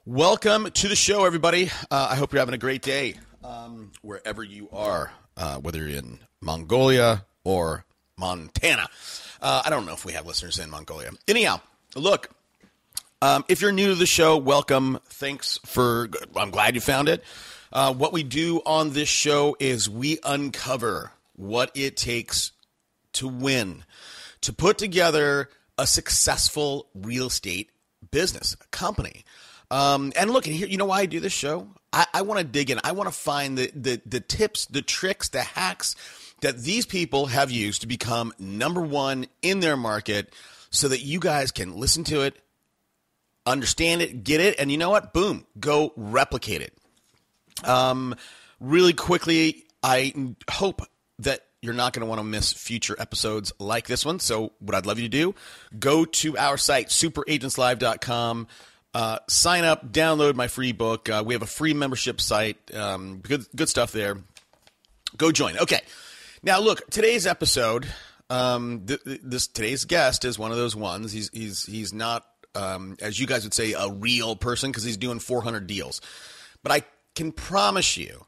Welcome to the show, everybody. I hope you're having a great day wherever you are, whether you're in Mongolia or Montana. I don't know if we have listeners in Mongolia. Anyhow, look, if you're new to the show, welcome. I'm glad you found it. What we do on this show is we uncover what it takes to win, to put together a successful real estate business, a company. And look, here, you know why I do this show? I want to dig in. I want to find the tips, the tricks, the hacks that these people have used to become number one in their market so that you guys can listen to it, understand it, get it, and you know what? Boom, go replicate it. Really quickly, I hope that you're not going to want to miss future episodes like this one. So what I'd love you to do, go to our site, superagentslive.com. Sign up, download my free book. We have a free membership site. Good stuff there. Go join. Okay. Now, look, today's episode, today's guest is one of those ones. He's not, as you guys would say, a real person because he's doing 400 deals. But I can promise you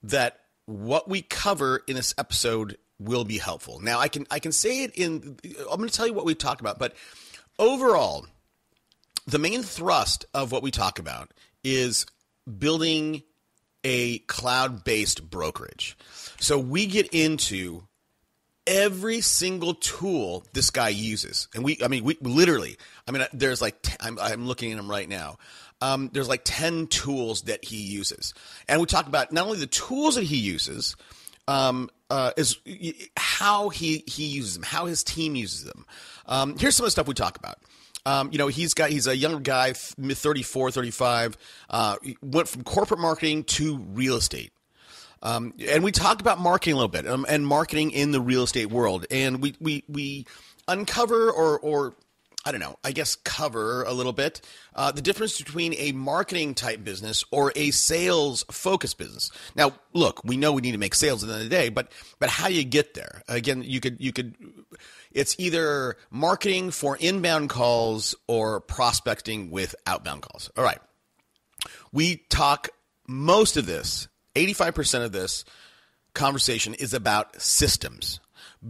that what we cover in this episode will be helpful. Now, I can say it I'm going to tell you what we talk about, but overall, the main thrust of what we talk about is building a cloud-based brokerage. So we get into every single tool this guy uses. And we literally, there's like, I'm looking at him right now. There's like 10 tools that he uses. And we talk about not only the tools that he uses, is how he uses them, how his team uses them. Here's some of the stuff we talk about. He's a younger guy, mid 34, 35, went from corporate marketing to real estate. And we talk about marketing a little bit, and marketing in the real estate world. And we uncover or I don't know, I guess cover a little bit the difference between a marketing type business or a sales focused business. Now, look, we know we need to make sales at the end of the day, but how you get there? Again, you could. It's either marketing for inbound calls or prospecting with outbound calls. All right. We talk most of this, 85% of this conversation is about systems,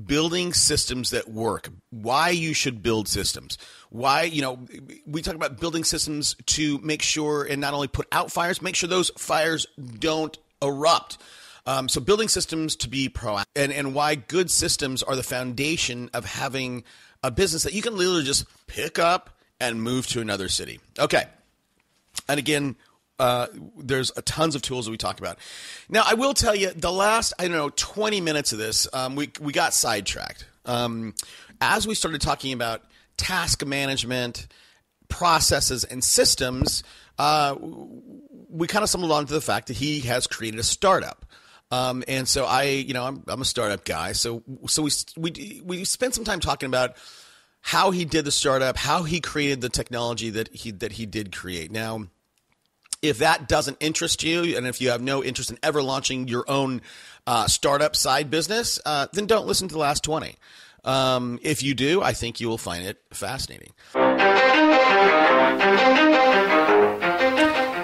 building systems that work, why you should build systems, why, we talk about building systems to make sure and not only put out fires, make sure those fires don't erupt. So building systems to be proactive and why good systems are the foundation of having a business that you can literally just pick up and move to another city. Okay. And again, there's tons of tools that we talk about. Now, I will tell you the last, 20 minutes of this, we got sidetracked. As we started talking about task management, processes, and systems, we kind of stumbled onto the fact that he has created a startup. And so I'm a startup guy. So we spent some time talking about how he did the startup, how he created the technology that he did create. Now, if that doesn't interest you, and if you have no interest in ever launching your own startup side business, then don't listen to the last 20. If you do, I think you will find it fascinating.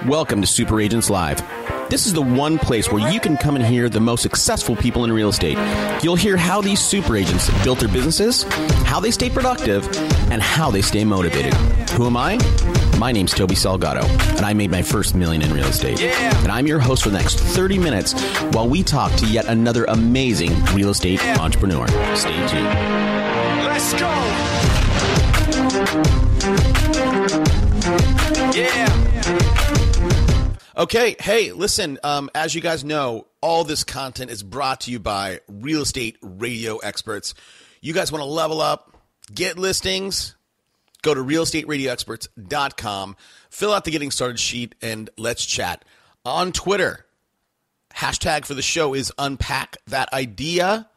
Welcome to Super Agents Live. This is the one place where you can come and hear the most successful people in real estate. You'll hear how these super agents built their businesses, how they stay productive, and how they stay motivated. Who am I? My name's Toby Salgado, and I made my first $1 million in real estate. Yeah. And I'm your host for the next 30 minutes while we talk to yet another amazing real estate entrepreneur. Stay tuned. Let's go! Yeah! Okay, hey, listen, as you guys know, all this content is brought to you by real estate radio experts. You guys want to level up, get listings, go to realestateradioexperts.com, fill out the getting started sheet, and let's chat. On Twitter, hashtag for the show is Unpack That Idea.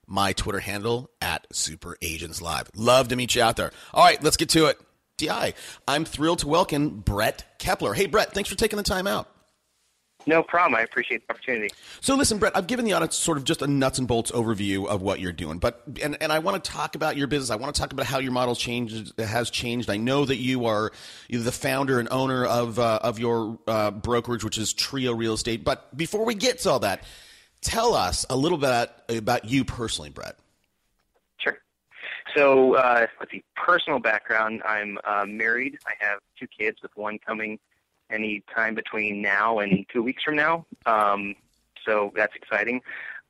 My Twitter handle at Super Agents Live. Love to meet you out there. All right, let's get to it. I'm thrilled to welcome Brett Kepler. Hey, Brett, thanks for taking the time out. No problem. I appreciate the opportunity. So listen, Brett, I've given the audience sort of just a nuts and bolts overview of what you're doing, but and I want to talk about your business. I want to talk about how your model has changed. I know that you're the founder and owner of your brokerage, which is Trio Real Estate. But before we get to all that, tell us a little bit about you personally, Brett. Sure. So, let's see. Personal background: I'm married. I have 2 kids, with one coming any time between now and 2 weeks from now. So that's exciting.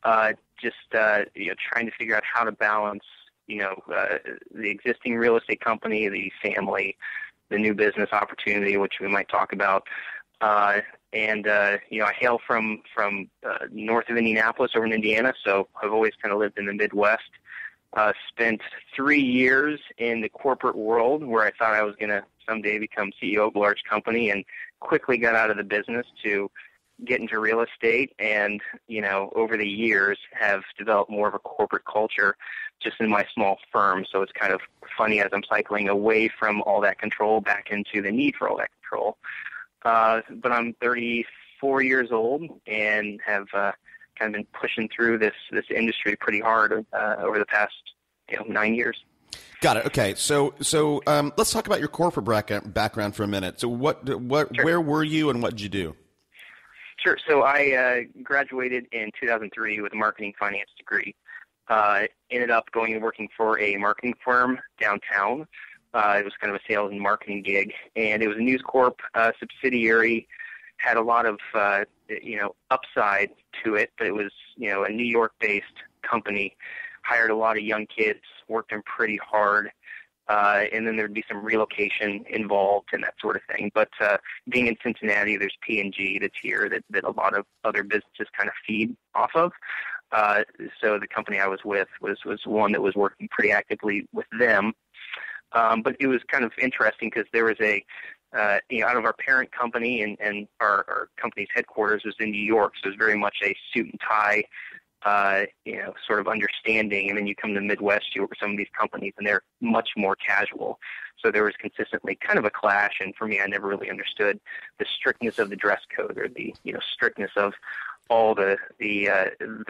Trying to figure out how to balance, the existing real estate company, the family, the new business opportunity, which we might talk about. I hail from north of Indianapolis over in Indiana, so I've always kind of lived in the Midwest. Spent 3 years in the corporate world where I thought I was going to someday become CEO of a large company, and quickly got out of the business to get into real estate, and over the years have developed more of a corporate culture just in my small firm. So it's kind of funny as I'm cycling away from all that control back into the need for all that control. But I'm 34 years old and have kind of been pushing through this industry pretty hard over the past 9 years. Got it. Okay, so let's talk about your corporate background for a minute. So Sure. Where were you and what did you do? Sure. So I graduated in 2003 with a marketing finance degree. Ended up going and working for a marketing firm downtown. It was kind of a sales and marketing gig, and it was a News Corp subsidiary. Had a lot of upside to it, but it was a New York-based company. Hired a lot of young kids, worked them pretty hard, and then there'd be some relocation involved and that sort of thing. But being in Cincinnati, there's P&G that's here that a lot of other businesses kind of feed off of. So the company I was with was one that was working pretty actively with them. But it was kind of interesting because there was out of our parent company and our company's headquarters was in New York, so it was very much a suit and tie sort of understanding, and then you come to the Midwest, you work with some of these companies, and they're much more casual. So there was consistently kind of a clash, and for me, I never really understood the strictness of the dress code or the strictness of all the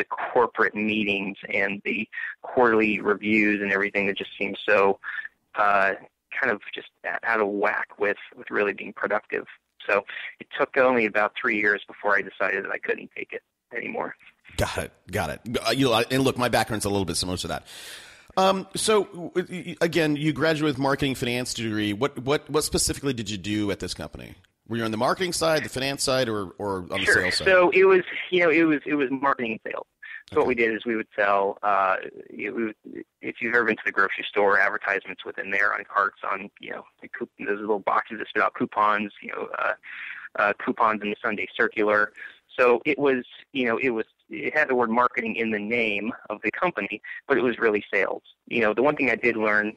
corporate meetings and the quarterly reviews and everything that just seems so kind of just out of whack with really being productive. So it took only about 3 years before I decided that I couldn't take it anymore. Got it. And look, my background's a little bit similar to that. So again, you graduated with marketing finance degree. What specifically did you do at this company? Were you on the marketing side, the finance side, or on the sales side? So it was marketing and sales. So what we did is we would sell, if you've ever been to the grocery store, advertisements within there on carts on, those little boxes that spit out coupons, coupons in the Sunday Circular. So it had the word marketing in the name of the company, but it was really sales. The one thing I did learn,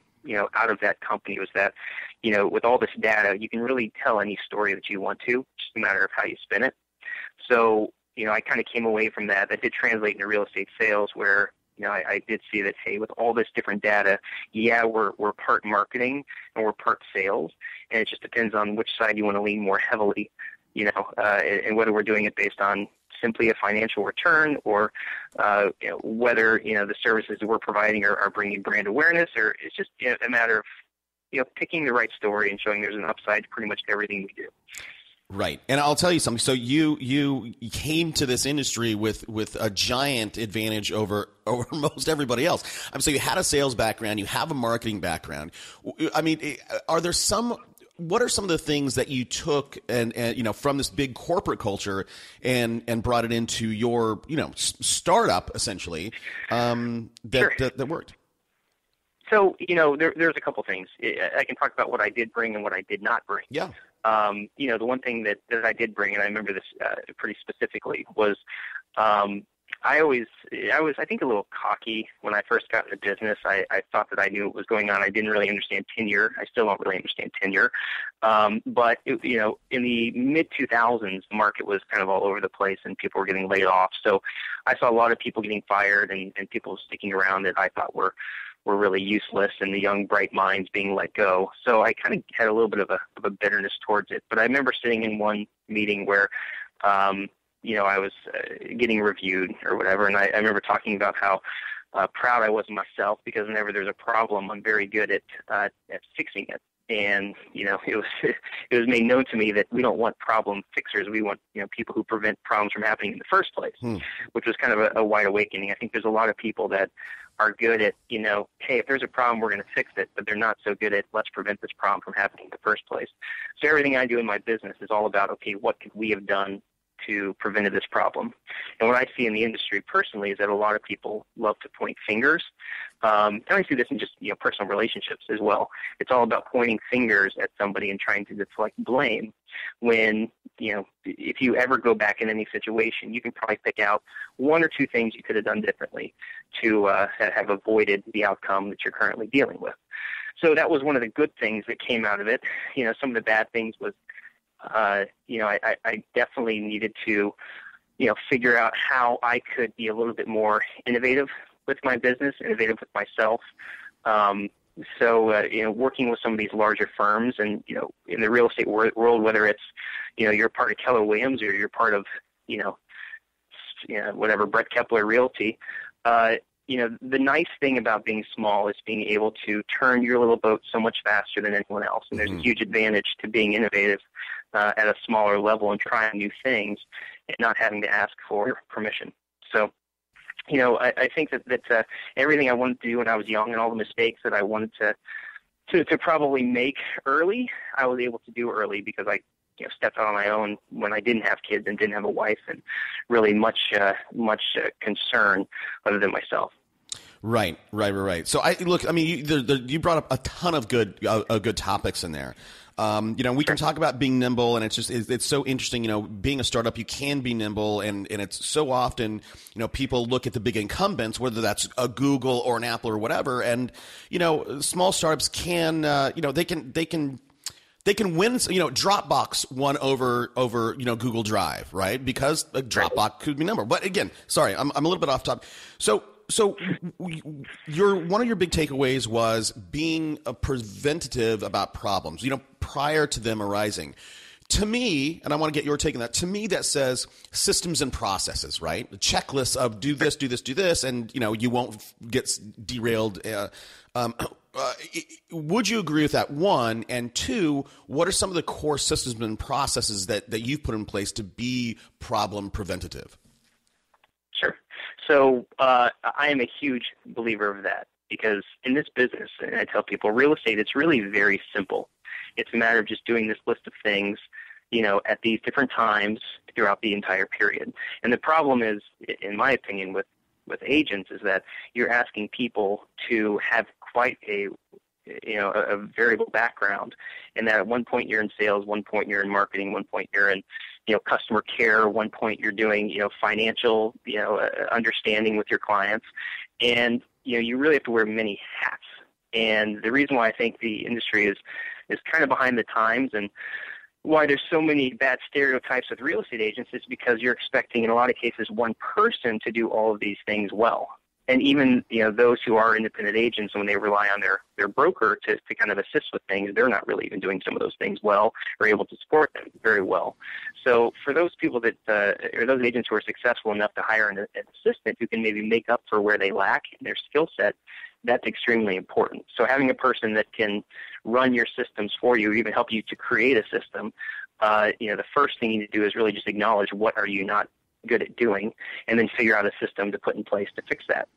out of that company was that, with all this data, you can really tell any story that you want to, just a matter of how you spin it. So, I kind of came away from that. That did translate into real estate sales where, I did see that, hey, with all this different data, we're part marketing and we're part sales, and it just depends on which side you want to lean more heavily, and whether we're doing it based on simply a financial return or whether, the services that we're providing are bringing brand awareness, or it's just a matter of, picking the right story and showing there's an upside to pretty much everything we do. Right. And I'll tell you something. So you came to this industry with a giant advantage over most everybody else. So you had a sales background, you have a marketing background. I mean, what are some of the things that you took and from this big corporate culture and brought it into your, startup essentially, that worked? So, there's a couple things. I can talk about what I did bring and what I did not bring. Yeah. The one thing that I did bring, and I remember this pretty specifically, was I was, I think, a little cocky when I first got into business. I thought that I knew what was going on. I didn't really understand tenure. I still don't really understand tenure. But, in the mid-2000s, the market was kind of all over the place and people were getting laid off. So I saw a lot of people getting fired and people sticking around that I thought were really useless, and the young, bright minds being let go. So I kind of had a little bit of a bitterness towards it. But I remember sitting in one meeting where I was getting reviewed or whatever, and I remember talking about how proud I was of myself because whenever there's a problem, I'm very good at fixing it. And it was made known to me that we don't want problem fixers. We want people who prevent problems from happening in the first place, which was kind of a wide awakening. I think there's a lot of people that are good at hey, if there's a problem, we're going to fix it, but they're not so good at let's prevent this problem from happening in the first place. So everything I do in my business is all about, okay, what could we have done to prevent this problem? And what I see in the industry personally is that a lot of people love to point fingers. And I see this in just personal relationships as well. It's all about pointing fingers at somebody and trying to deflect blame. When if you ever go back in any situation, you can probably pick out one or two things you could have done differently to have avoided the outcome that you're currently dealing with. So that was one of the good things that came out of it. Some of the bad things was I definitely needed to, figure out how I could be a little bit more innovative with my business, innovative with myself. So working with some of these larger firms and, in the real estate world, whether it's, you're part of Keller Williams or you're part of, whatever, Brett Kepler Realty, the nice thing about being small is being able to turn your little boat so much faster than anyone else. And there's a huge advantage to being innovative at a smaller level and trying new things and not having to ask for permission. So, I think that everything I wanted to do when I was young and all the mistakes that I wanted to probably make early, I was able to do early because I stepped out on my own when I didn't have kids and didn't have a wife and really much concern other than myself. Right. So you brought up a ton of good topics in there. We can talk about being nimble, and it's so interesting. Being a startup, you can be nimble, and it's so often, people look at the big incumbents, whether that's a Google or an Apple or whatever, and small startups can, they can win. Dropbox won over Google Drive, right? Because Dropbox could be nimble. But again, sorry, I'm a little bit off topic. So one of your big takeaways was being preventative about problems, prior to them arising. To me, and I want to get your take on that, to me that says systems and processes, right? The checklist of do this, and you won't get derailed. Would you agree with that, one? And two, what are some of the core systems and processes that you've put in place to be problem preventative? Sure. So I am a huge believer of that because in this business, and I tell people, real estate, it's really very simple. It's a matter of just doing this list of things, at these different times throughout the entire period. And the problem is, in my opinion, with agents is that you're asking people to have quite a variable background, and that at one point you're in sales, one point you're in marketing, one point you're in customer care, one point you're doing financial understanding with your clients, and you really have to wear many hats. And the reason why I think the industry is kind of behind the times and why there's so many bad stereotypes with real estate agents is because you're expecting, in a lot of cases, one person to do all of these things well. And even those who are independent agents, when they rely on their broker to kind of assist with things, they're not really even doing some of those things well or able to support them very well. So for those people that or those agents who are successful enough to hire an assistant who can maybe make up for where they lack in their skill set, that's extremely important. So having a person that can run your systems for you, or even help you to create a system, the first thing you need to do is really just acknowledge what are you not good at doing, and then figure out a system to put in place to fix that.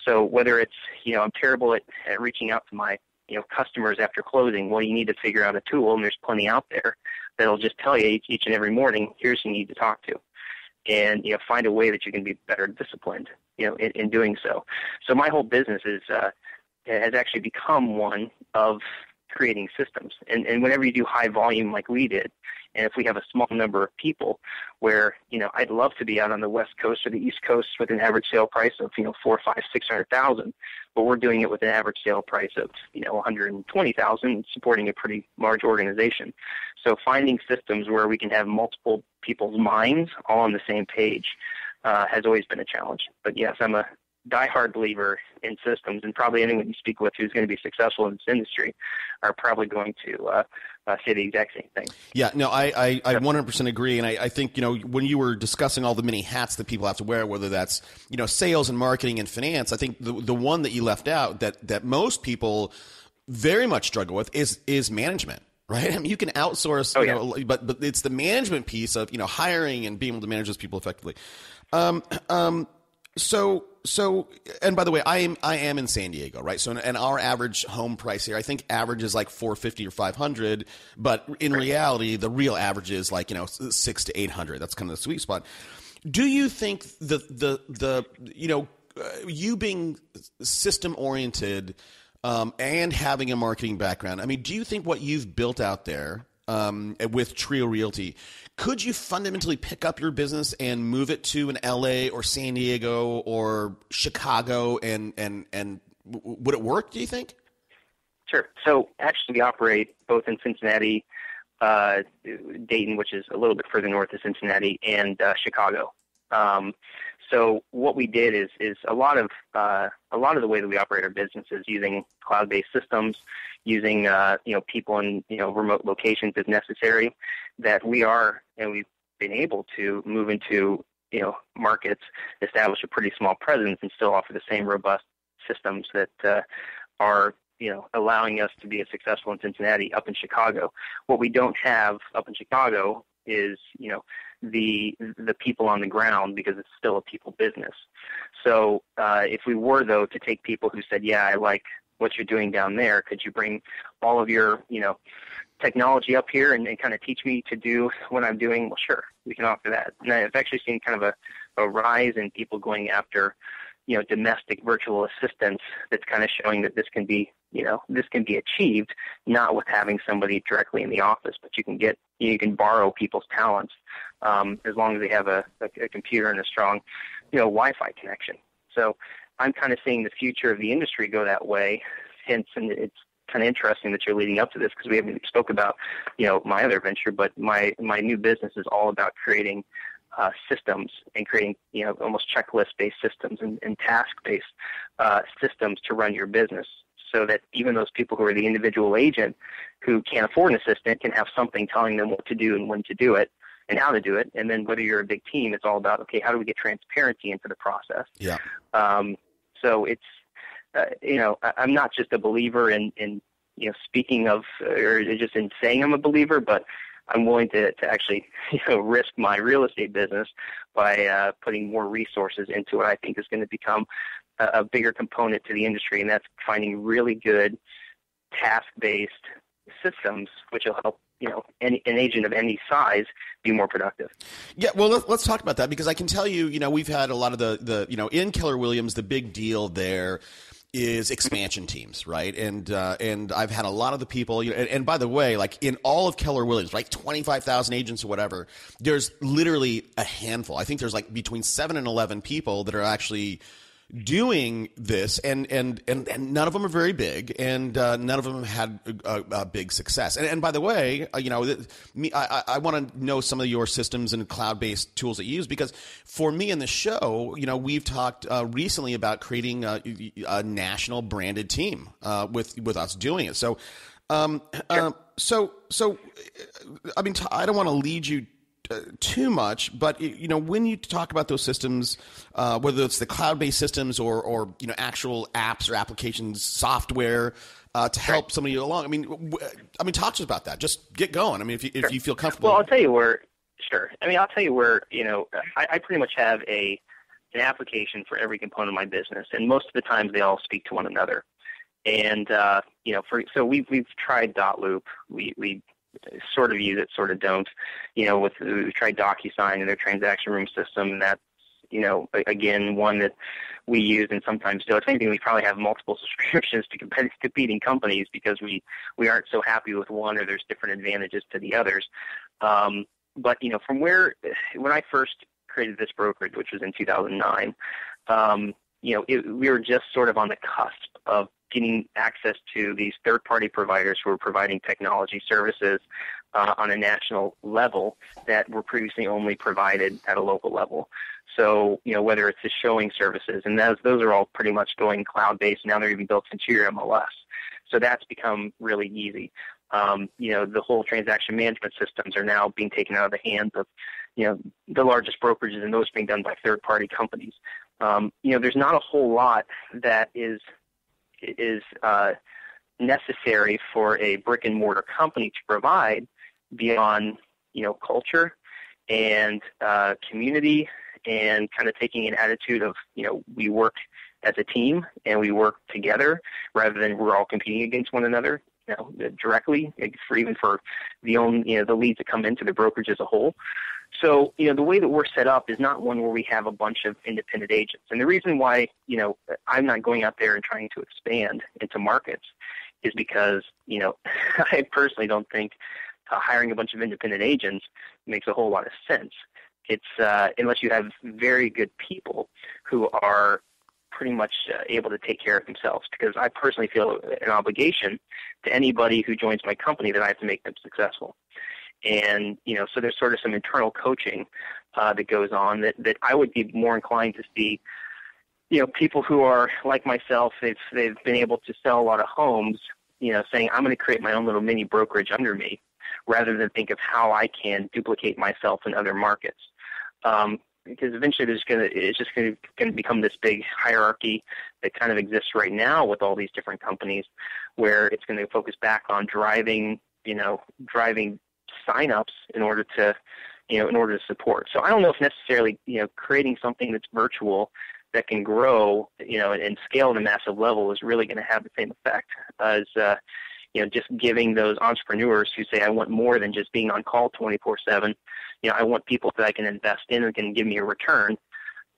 So whether it's, I'm terrible at reaching out to my, customers after closing, well, you need to figure out a tool, and there's plenty out there that'll just tell you each and every morning, here's who you need to talk to. And, find a way that you can be better disciplined, in doing so. So my whole business has actually become one of creating systems. And whenever you do high volume like we did, and if we have a small number of people where, I'd love to be out on the West Coast or the East Coast with an average sale price of, 4, 5, 600,000, but we're doing it with an average sale price of, 120,000, supporting a pretty large organization. So finding systems where we can have multiple people's minds all on the same page has always been a challenge. But yes, I'm a diehard believer in systems, and probably anyone you speak with who's going to be successful in this industry are probably going to say the exact same thing. Yeah, no, I 100% agree. And I think, when you were discussing all the many hats that people have to wear, whether that's, sales and marketing and finance, I think the one that you left out that most people very much struggle with is management. Right. I mean, you can outsource, but it's the management piece of, hiring and being able to manage those people effectively. So, and by the way, I am in San Diego, right? So, and our average home price here, I think average is like $450 or $500, but in reality, the real average is like, $600 to $800. That's kind of the sweet spot. Do you think you being system oriented, and having a marketing background, I mean, do you think what you've built out there with Trio Realty, could you fundamentally pick up your business and move it to an LA or San Diego or Chicago, and would it work, do you think? Sure. So actually we operate both in Cincinnati, Dayton, which is a little bit further north of Cincinnati, and Chicago. So what we did is a lot of the way that we operate our business is using cloud-based systems, using people in remote locations if necessary. That we've been able to move into markets, establish a pretty small presence, and still offer the same robust systems that are allowing us to be as successful in Cincinnati up in Chicago. What we don't have up in Chicago is the people on the ground, because it's still a people business. So if we were, though, to take people who said, yeah, I like what you're doing down there, could you bring all of your technology up here and kind of teach me to do what I'm doing? Well, sure, we can offer that. And I've actually seen kind of a rise in people going after domestic virtual assistants. That's kind of showing that this can be achieved, not with having somebody directly in the office, but you can borrow people's talents as long as they have a computer and a strong Wi-Fi connection. So I'm kind of seeing the future of the industry go that way. Hence, and it's kind of interesting that you're leading up to this, because we haven't spoke about my other venture, but my new business is all about creating systems and creating almost checklist-based systems and task-based systems to run your business, so that even those people who are the individual agent who can't afford an assistant can have something telling them what to do and when to do it and how to do it. And then whether you're a big team, it's all about, okay, how do we get transparency into the process? Yeah. So it's, I'm not just a believer in speaking of, or just in saying I'm a believer, but I'm willing to actually risk my real estate business by putting more resources into what I think is going to become a bigger component to the industry, and that's finding really good task-based systems which will help an agent of any size be more productive. Yeah, well, let's talk about that, because I can tell you, we've had a lot of the in Keller Williams, the big deal there is expansion teams, right? And I've had a lot of the people, and by the way, like in all of Keller Williams, right, 25,000 agents or whatever, there's literally a handful. I think there's like between 7 and 11 people that are actually doing this, and none of them are very big, and none of them have had a big success. And by the way, I want to know some of your systems and cloud-based tools that you use, because for me in the show, we've talked recently about creating a national branded team with us doing it. So, so I mean, I don't want to lead you too much, but when you talk about those systems, whether it's the cloud-based systems or actual apps or applications, software to help somebody along, I mean, talk to us about that. Just get going. I mean, if you feel comfortable. Well, I'll tell you where. Sure. I mean, I'll tell you where. I pretty much have an application for every component of my business, and most of the times they all speak to one another. And so we've tried Dotloop. We sort of use it, sort of don't. We've tried DocuSign and their transaction room system, and that's, again, one that we use and sometimes do. If anything, we probably have multiple subscriptions to competing companies because we aren't so happy with one, or there's different advantages to the others. But, from when I first created this brokerage, which was in 2009, we were just sort of on the cusp of getting access to these third-party providers who were providing technology services on a national level that were previously only provided at a local level. So, whether it's the showing services, and those are all pretty much going cloud-based. Now they're even built into your MLS. So that's become really easy. The whole transaction management systems are now being taken out of the hands of, the largest brokerages, and those being done by third-party companies. There's not a whole lot that is necessary for a brick-and-mortar company to provide beyond, culture and community, and kind of taking an attitude of, we work as a team and we work together rather than we're all competing against one another, directly, even for the leads that come into the brokerage as a whole. So, the way that we're set up is not one where we have a bunch of independent agents. And the reason why, I'm not going out there and trying to expand into markets is because, I personally don't think hiring a bunch of independent agents makes a whole lot of sense. It's unless you have very good people who are pretty much able to take care of themselves, because I personally feel an obligation to anybody who joins my company that I have to make them successful. And, so there's sort of some internal coaching that goes on that I would be more inclined to see, people who are like myself, they've been able to sell a lot of homes, saying I'm going to create my own little mini brokerage under me, rather than think of how I can duplicate myself in other markets. Because eventually it's just going to become this big hierarchy that kind of exists right now with all these different companies, where it's going to focus back on driving signups in order to support. So I don't know if necessarily, creating something that's virtual that can grow, and scale at a massive level is really going to have the same effect as, just giving those entrepreneurs who say, I want more than just being on call 24/7. I want people that I can invest in and can give me a return.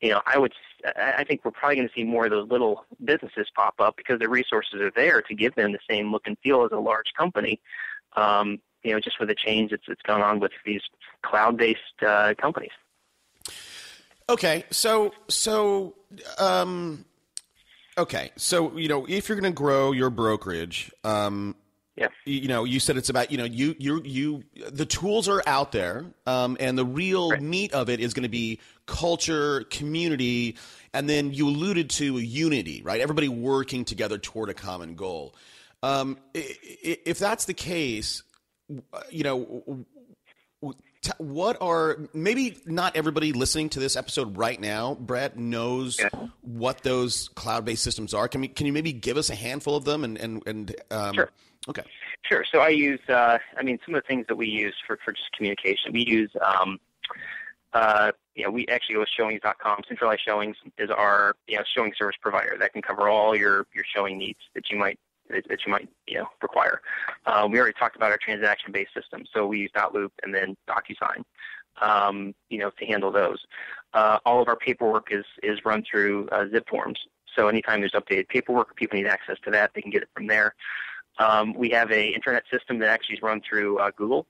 I think we're probably going to see more of those little businesses pop up because the resources are there to give them the same look and feel as a large company. Just with the change that's gone on with these cloud-based companies. Okay, so if you're going to grow your brokerage, yeah. You said it's about, the tools are out there, and the real right. meat of it is going to be culture, community, and then you alluded to unity, right? Everybody working together toward a common goal. If that's the case, what are, maybe not everybody listening to this episode right now, Brett, knows what those cloud-based systems are. Can you maybe give us a handful of them and Sure. Okay. Sure. So I use, some of the things that we use for just communication. We use, we actually go with showings.com. Centralized Showings is our, showing service provider that can cover all your showing needs that you might require. We already talked about our transaction-based system, so we use Dotloop and then DocuSign, to handle those. All of our paperwork is run through Zip forms. So anytime there's updated paperwork, or people need access to that, they can get it from there. We have an internet system that actually is run through Google.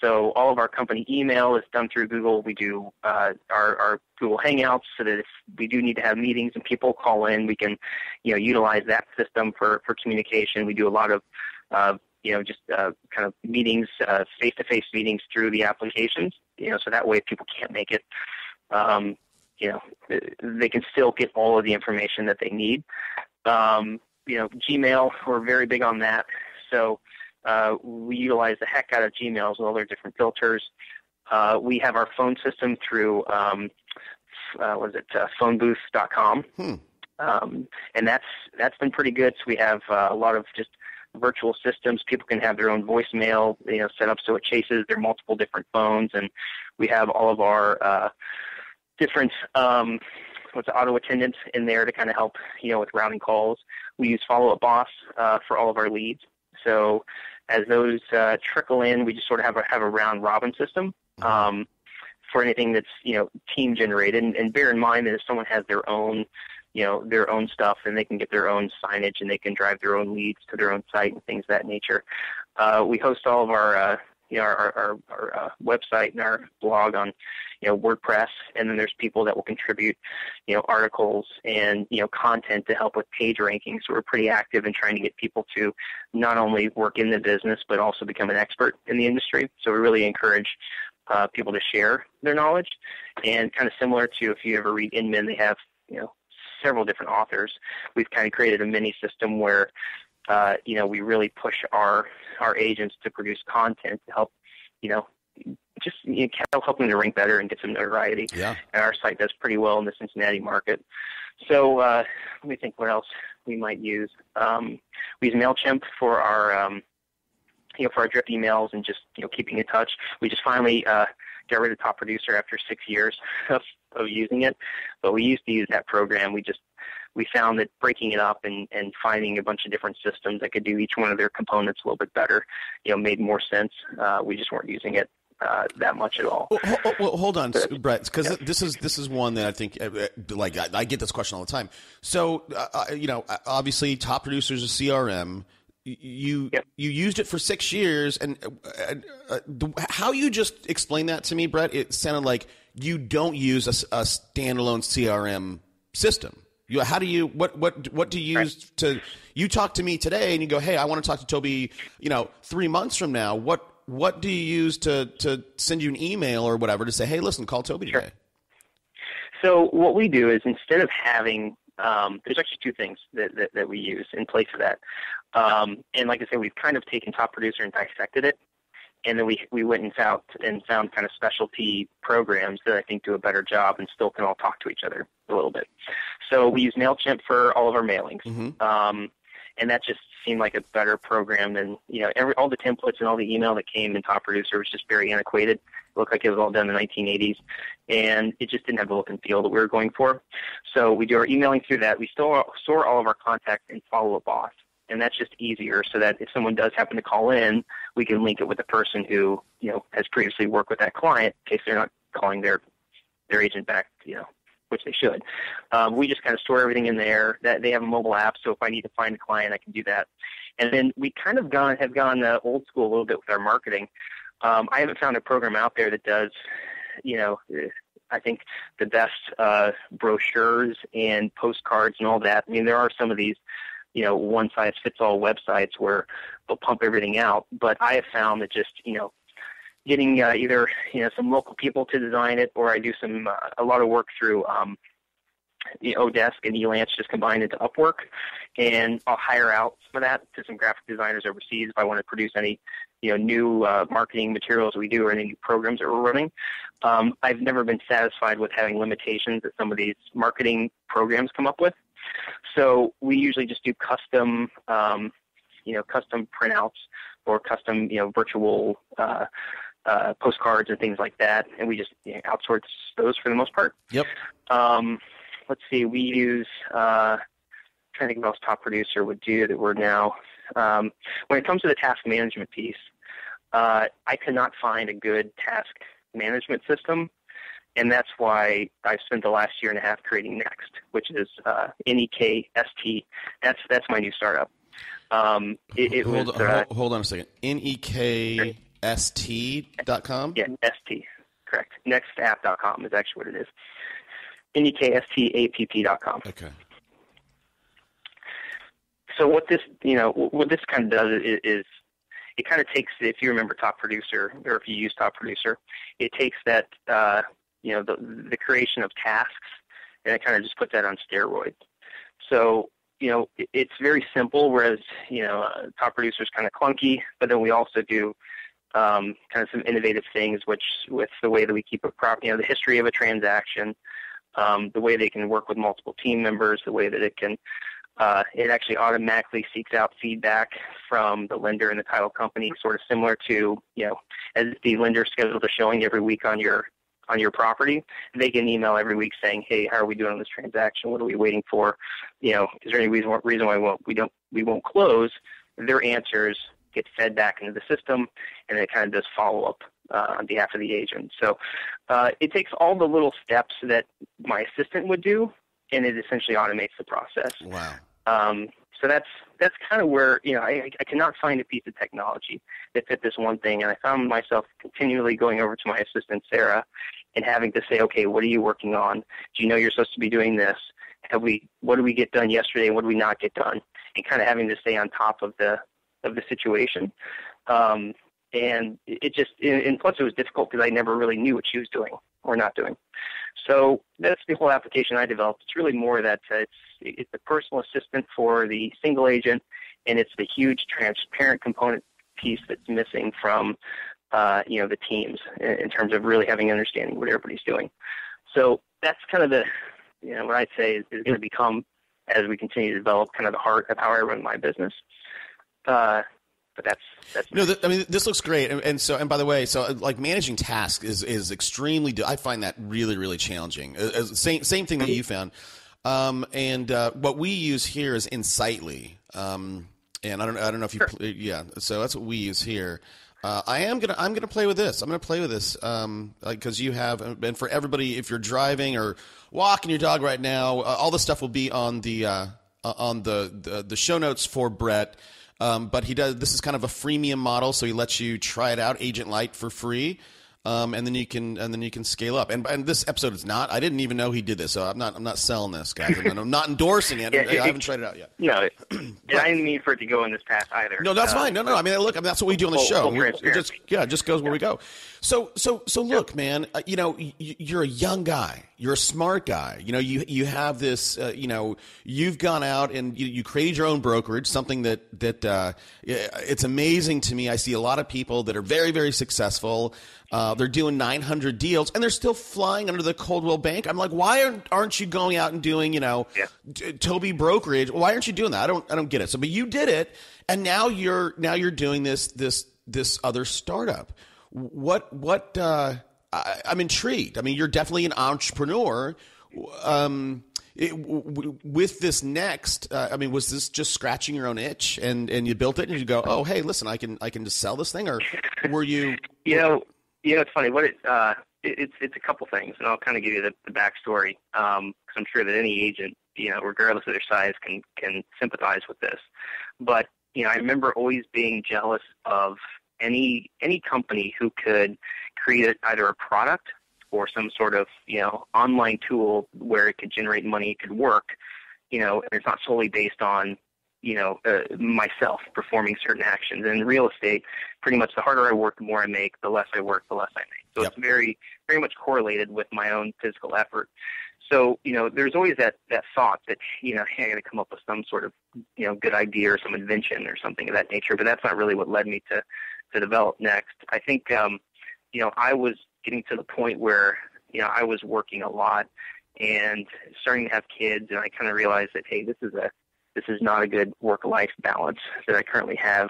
So all of our company email is done through Google. We do our Google Hangouts, so that if we do need to have meetings and people call in, we can, utilize that system for communication. We do a lot of, kind of meetings, face-to-face meetings through the applications, so that way if people can't make it, they can still get all of the information that they need. Gmail, we're very big on that. So we utilize the heck out of Gmail with all their different filters. We have our phone system through, phonebooth.com. And that's been pretty good. So we have a lot of just virtual systems. People can have their own voicemail, set up so it chases their multiple different phones. And we have all of our different auto attendants in there to kind of help, with routing calls. We use Follow Up Boss for all of our leads. So as those trickle in, we just sort of have a round robin system for anything that's team generated. And bear in mind that if someone has their own stuff, then they can get their own signage and they can drive their own leads to their own site and things of that nature. We host all of our website and our blog on WordPress, and then there's people that will contribute articles and content to help with page rankings. So we're pretty active in trying to get people to not only work in the business but also become an expert in the industry. So we really encourage people to share their knowledge, and kind of similar to if you ever read Inman, they have several different authors. We've kind of created a mini system where we really push our agents to produce content to help, just kind of help them to rank better and get some notoriety. Yeah. And our site does pretty well in the Cincinnati market. So let me think what else we might use. We use MailChimp for our for our drip emails and just keeping in touch. We just finally got rid of Top Producer after 6 years of using it, but we used to use that program. We found that breaking it up and finding a bunch of different systems that could do each one of their components a little bit better, made more sense. We just weren't using it that much at all. Well, hold on, Brett, because this is one that I think, I get this question all the time. So, obviously, Top Producer is a CRM. You used it for 6 years, and how you just explained that to me, Brett, it sounded like you don't use a standalone CRM system. How do you what do you use to? You talk to me today, and you go, "Hey, I want to talk to Toby." 3 months from now, what do you use to send you an email or whatever to say, "Hey, listen, call Toby today"? Sure. So what we do is, instead of having there's actually two things that we use in place of that. And like I said, we've kind of taken Top Producer and dissected it, and then we went and found kind of specialty programs that I think do a better job and still can all talk to each other a little bit. So we use MailChimp for all of our mailings. Mm-hmm. And that just seemed like a better program than, all the templates and all the email that came in Top Producer was just very antiquated. It looked like it was all done in the 1980s, and it just didn't have the look and feel that we were going for. So we do our emailing through that. We store all of our contacts in Follow-Up Auth, and that's just easier so that if someone does happen to call in, we can link it with the person who, has previously worked with that client in case they're not calling their agent back, which they should. We just kind of store everything in there. That they have a mobile app, so if I need to find a client, I can do that. And then we kind of have gone old school a little bit with our marketing. I haven't found a program out there that does, I think the best brochures and postcards and all that. I mean, there are some of these, one-size-fits-all websites where they'll pump everything out. But I have found that just, getting either some local people to design it, or I do a lot of work through Odesk and Elance just combined into Upwork, and I'll hire out some of that to some graphic designers overseas if I want to produce any new marketing materials we do or any new programs that we're running. I've never been satisfied with having limitations that some of these marketing programs come up with, so we usually just do custom printouts or custom virtual postcards and things like that, and we just outsource those for the most part. Yep. Let's see, we use trying to think what else Top Producer would do that we're now when it comes to the task management piece, I cannot find a good task management system, and that's why I've spent the last year and a half creating Next, which is NEKST. That's my new startup. Hold on a second. NEKST.com? Yeah, ST, correct. Nextapp.com is actually what it is. NEKSTAPP.com. Okay. So what this kind of does is it kind of takes, if you remember Top Producer, or if you use Top Producer, it takes that the creation of tasks, and it kind of just puts that on steroids. So it's very simple, whereas Top Producer is kind of clunky, but then we also do kind of some innovative things, which with the way that we keep the history of a transaction, the way they can work with multiple team members, the way that it can, it actually automatically seeks out feedback from the lender and the title company, sort of similar to, as the lender scheduled a showing every week on your property, they get an email every week saying, "Hey, how are we doing on this transaction? What are we waiting for? Is there any reason why we won't close?" Their answers get fed back into the system, and it kind of does follow up on behalf of the agent. So it takes all the little steps that my assistant would do, and it essentially automates the process. Wow. So that's kind of where I cannot find a piece of technology that fit this one thing, and I found myself continually going over to my assistant Sarah and having to say, "Okay, what are you working on? Do you know you're supposed to be doing this? What did we get done yesterday, and what did we not get done?" And kind of having to stay on top of the situation. And it just, and plus it was difficult because I never really knew what she was doing or not doing. So that's the whole application I developed. It's really more that it's a personal assistant for the single agent, and it's the huge transparent component piece that's missing from the teams in terms of really having an understanding what everybody's doing. So that's kind of the what I'd say is going to become, as we continue to develop, kind of the heart of how I run my business. But that's this looks great, and by the way, so like managing tasks is extremely. I find that really, really challenging. Same thing that you found, and what we use here is Insightly, and I don't know if you Sure. So that's what we use here. I'm gonna play with this. I'm gonna play with this because you have, and for everybody, if you're driving or walking your dog right now, all the stuff will be on the show notes for Brett. But this is kind of a freemium model, so he lets you try it out, Agent Light, for free. And then you can scale up. And this episode is not. I didn't even know he did this, so I'm not selling this, guys. I'm not endorsing it. I haven't tried it out yet. No, I didn't mean for it to go in this path either. No, that's fine. No. I mean, look, that's what we do on the show. It just goes where we go. So look, man. You're a young guy. You're a smart guy. You have this. You've gone out and you created your own brokerage. Something that it's amazing to me. I see a lot of people that are very, very successful. They're doing 900 deals, and they're still flying under the Coldwell Bank. I'm like, why aren't you going out and doing, Toby Brokerage? Why aren't you doing that? I don't get it. So, but you did it, and now you're doing this other startup. I'm intrigued. I mean, you're definitely an entrepreneur. With this next, was this just scratching your own itch, and you built it, and you go, oh, hey, listen, I can just sell this thing, or were you? It's funny. It's a couple things, and I'll kind of give you the backstory, because I'm sure that any agent, regardless of their size, can sympathize with this. But I remember always being jealous of any company who could create either a product or some sort of online tool where it could generate money, it could work, and it's not solely based on myself performing certain actions. And in real estate, pretty much the harder I work, the more I make. The less I work, the less I make. So It's very, very much correlated with my own physical effort. So, there's always that thought that, hey, I got to come up with some sort of, good idea or some invention or something of that nature. But that's not really what led me to develop Next. I think, I was getting to the point where, I was working a lot and starting to have kids, and I kind of realized that, hey, this is not a good work-life balance that I currently have,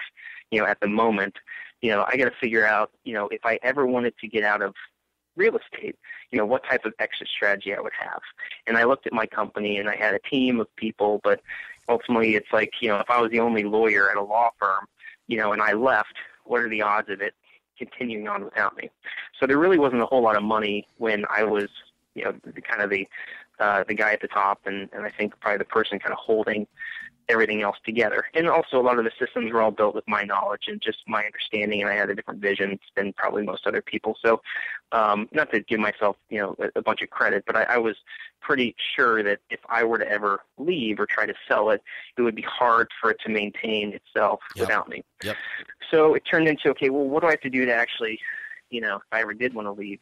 at the moment. I got to figure out, if I ever wanted to get out of real estate, what type of exit strategy I would have. And I looked at my company, and I had a team of people, but ultimately it's like, if I was the only lawyer at a law firm, and I left, what are the odds of it continuing on without me? So there really wasn't a whole lot of money when I was, the guy at the top, and I think probably the person kind of holding everything else together. And also a lot of the systems were all built with my knowledge and just my understanding, and I had a different vision than probably most other people. So not to give myself, a bunch of credit, but I was pretty sure that if I were to ever leave or try to sell it, it would be hard for it to maintain itself without me. Yep. So it turned into, okay, well, what do I have to do to actually, if I ever did want to leave?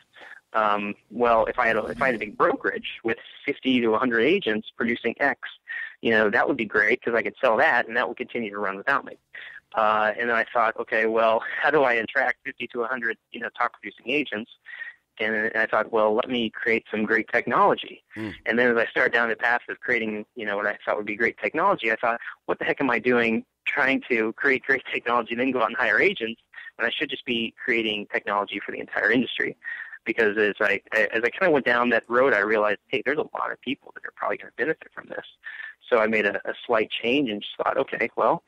Well, if I had a big brokerage with 50 to 100 agents producing X, that would be great because I could sell that and that would continue to run without me. And then I thought, okay, well, how do I attract 50 to 100, top producing agents? And I thought, well, let me create some great technology. And then as I started down the path of creating, what I thought would be great technology, I thought, what the heck am I doing trying to create great technology, then go out and hire agents, when I should just be creating technology for the entire industry? Because as I kind of went down that road, I realized, hey, there's a lot of people that are probably going to benefit from this. So I made a slight change and just thought, okay, well,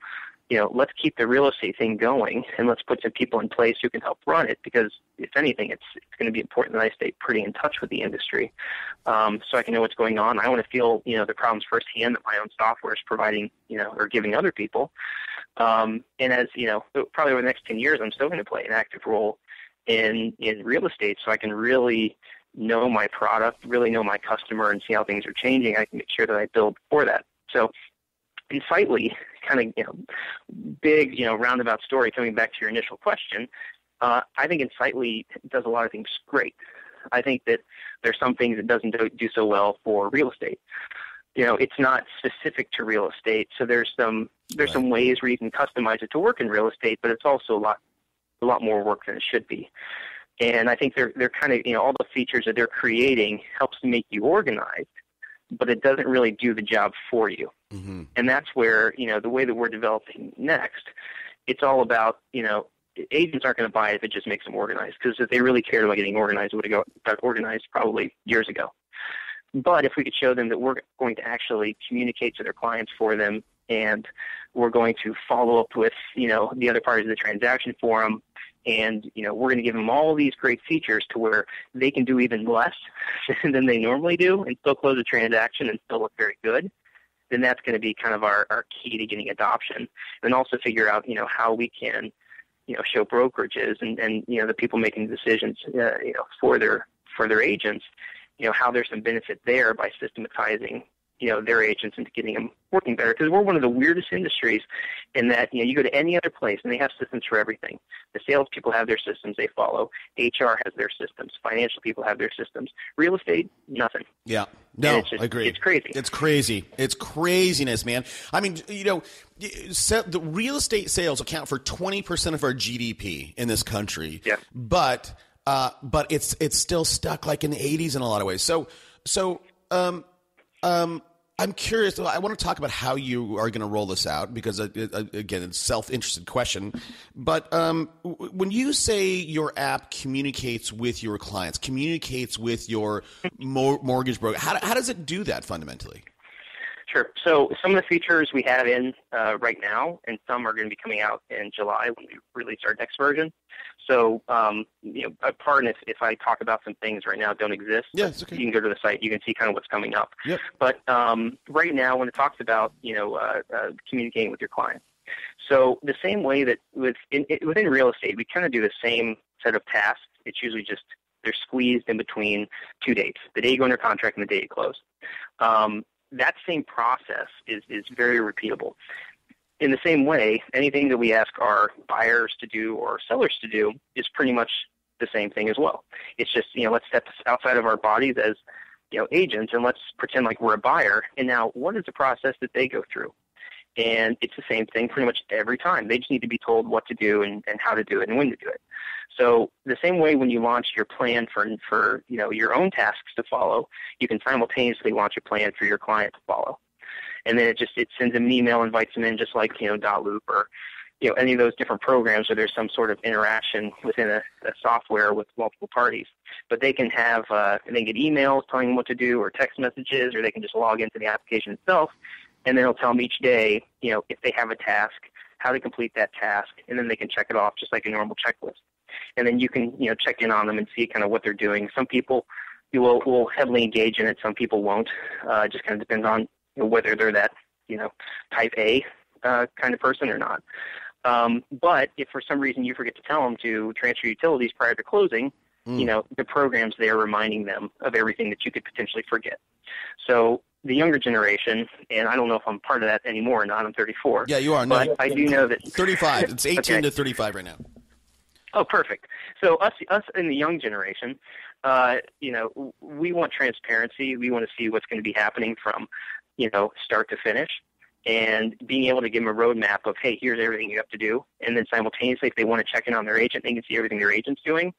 let's keep the real estate thing going, and let's put some people in place who can help run it, because if anything, it's going to be important that I stay pretty in touch with the industry, so I can know what's going on. I want to feel, the problems firsthand that my own software is providing, or giving other people. And as, probably over the next 10 years, I'm still going to play an active role in real estate, so I can really know my product, really know my customer, and see how things are changing. I can make sure that I build for that. So Insightly, kind of, big, roundabout story, coming back to your initial question, I think Insightly does a lot of things great. I think that there's some things it doesn't do so well for real estate. it's not specific to real estate. So there's some ways where you can customize it to work in real estate, but it's also a lot more work than it should be. And I think they're kind of, all the features that they're creating helps to make you organized, but it doesn't really do the job for you. Mm-hmm. And that's where, the way that we're developing next, it's all about, agents aren't going to buy it if it just makes them organized, because if they really cared about getting organized, it would have got organized probably years ago. But if we could show them that we're going to actually communicate to their clients for them, and we're going to follow up with, the other parties of the transaction for them, and, we're going to give them all these great features to where they can do even less than they normally do and still close a transaction and still look very good, then that's going to be kind of our key to getting adoption. And also figure out, how we can, show brokerages and the people making decisions, for their agents, how there's some benefit there by systematizing, their agents into getting them working better. Because we're one of the weirdest industries in that, you go to any other place and they have systems for everything. The salespeople have their systems they follow. HR has their systems. Financial people have their systems. Real estate, nothing. Yeah. No, I agree. It's crazy. It's crazy. It's craziness, man. I mean, the real estate sales account for 20% of our GDP in this country. Yeah. But it's still stuck like in the 80s in a lot of ways. So I'm curious. I want to talk about how you are going to roll this out because, again, it's a self-interested question. But when you say your app communicates with your clients, communicates with your mortgage broker, how does it do that fundamentally? Sure. So some of the features we have in right now, and some are going to be coming out in July when we release our next version. So, pardon if I talk about some things right now that don't exist. Yeah, it's okay. You can go to the site. You can see kind of what's coming up. Yep. But right now, when it talks about, communicating with your clients, so the same way that within real estate, we kind of do the same set of tasks. It's usually just they're squeezed in between two dates, the day you go under contract and the day you close. That same process is very repeatable. In the same way, anything that we ask our buyers to do or sellers to do is pretty much the same thing as well. It's just, let's step outside of our bodies as, agents, and let's pretend like we're a buyer. And now, what is the process that they go through? And it's the same thing pretty much every time. They just need to be told what to do and how to do it and when to do it. So the same way when you launch your plan for your own tasks to follow, you can simultaneously launch a plan for your client to follow. And then it sends them an email, invites them in, just like, Dotloop or, any of those different programs where there's some sort of interaction within a software with multiple parties. But they can have, they get emails telling them what to do or text messages, or they can just log into the application itself, and then it'll tell them each day, if they have a task, how to complete that task, and then they can check it off just like a normal checklist. And then you can, check in on them and see kind of what they're doing. Some people will heavily engage in it. Some people won't. It just kind of depends on whether they're that, type A kind of person or not. But if for some reason you forget to tell them to transfer utilities prior to closing, the program's there reminding them of everything that you could potentially forget. So the younger generation, and I don't know if I'm part of that anymore or not, I'm 34. Yeah, you are. But no, I do know that 35. It's 18 okay. to 35 right now. Oh, perfect. So us in the young generation, we want transparency. We want to see what's going to be happening from, start to finish, and being able to give them a roadmap of, hey, here's everything you have to do. And then simultaneously, if they want to check in on their agent, they can see everything their agent's doing.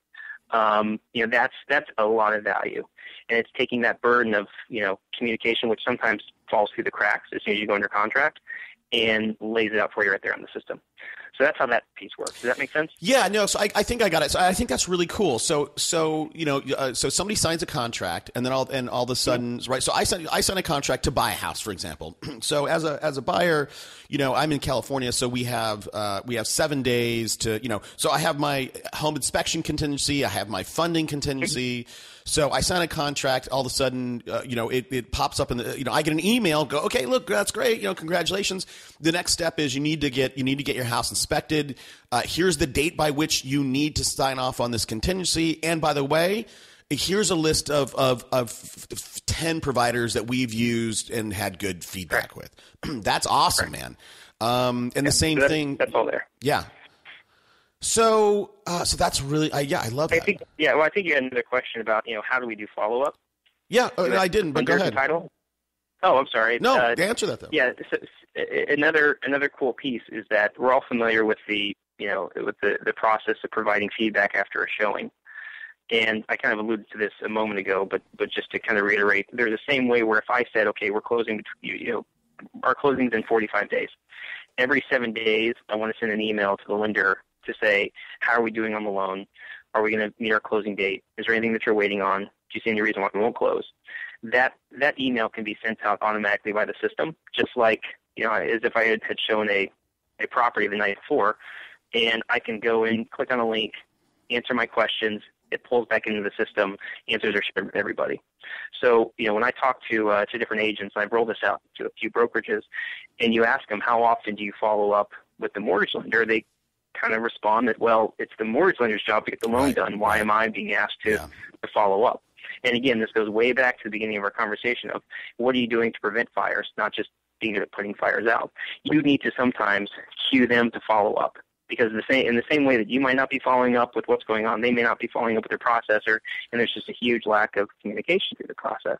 That's a lot of value. And it's taking that burden of, communication, which sometimes falls through the cracks as soon as you go under contract, and lays it out for you right there on the system. So that's how that piece works. Does that make sense? Yeah, no. So I think I got it. So I think that's really cool. So somebody signs a contract, and then all of a sudden, right? So I sign a contract to buy a house, for example. So as a buyer, I'm in California, so we have 7 days to, So I have my home inspection contingency, I have my funding contingency. So I sign a contract. All of a sudden, it pops up in the, I get an email. Go, okay, look, that's great. Congratulations. The next step is you need to get your house inspected. Here's the date by which you need to sign off on this contingency. And by the way, here's a list of 10 providers that we've used and had good feedback with. That's awesome, man. And the same thing. That's all there. Yeah. So that's really, I love that. I think you had another question about, how do we do follow-up? Yeah, I didn't, but go ahead. Title? Oh, I'm sorry. No, answer that though. Yeah. So, another cool piece is that we're all familiar with the process of providing feedback after a showing. And I kind of alluded to this a moment ago, but just to kind of reiterate, they're the same way where if I said, okay, we're closing, our closing's in 45 days. Every 7 days, I want to send an email to the lender to say, how are we doing on the loan? Are we going to meet our closing date? Is there anything that you're waiting on? Do you see any reason why we won't close? That email can be sent out automatically by the system, just like, as if I had shown a property the night before, and I can go in, click on a link, answer my questions. It pulls back into the system. Answers are shared with everybody. So, when I talk to different agents, I've rolled this out to a few brokerages, and you ask them, how often do you follow up with the mortgage lender? They kind of respond that, well, it's the mortgage lender's job to get the loan done. Why am I being asked to follow up? And again, this goes way back to the beginning of our conversation of what are you doing to prevent fires, not just being good at putting fires out. You need to sometimes cue them to follow up. Because in the same way that you might not be following up with what's going on, they may not be following up with their processor, and there's just a huge lack of communication through the process.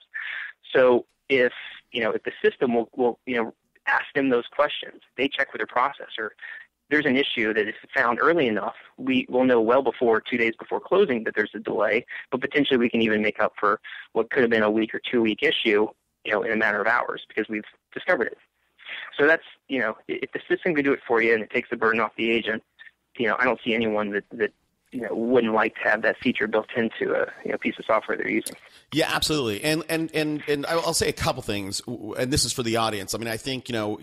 So if the system will ask them those questions, they check with their processor. There's an issue that is found early enough, we will know well before 2 days before closing that there's a delay, but potentially we can even make up for what could have been a week or 2 week issue, in a matter of hours because we've discovered it. So that's, if the system can do it for you and it takes the burden off the agent, I don't see anyone that wouldn't like to have that feature built into a piece of software they're using. Yeah, absolutely. And I'll say a couple things, and this is for the audience. I mean, I think, I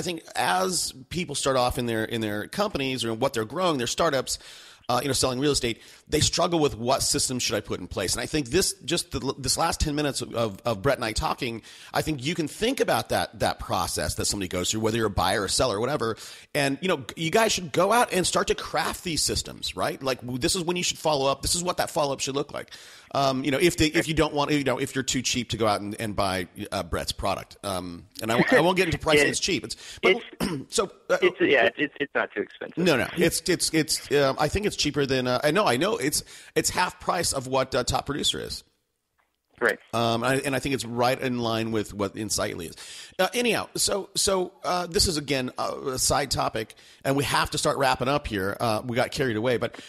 think as people start off in their companies or what they're growing, their startups, selling real estate, they struggle with what system should I put in place. And I think this last 10 minutes of Brett and I talking, I think you can think about that process that somebody goes through, whether you're a buyer or seller or whatever. And, you guys should go out and start to craft these systems, right? Like this is when you should follow up. This is what that follow up should look like. If you don't want, if you're too cheap to go out and buy Brett's product. And I won't get into pricing. It's cheap. It's not too expensive. No. It's I think it's cheaper than I know it's half price of what Top Producer is. Right. And I think it's right in line with what Insightly is. Anyhow, so this is again a side topic, and we have to start wrapping up here. We got carried away, but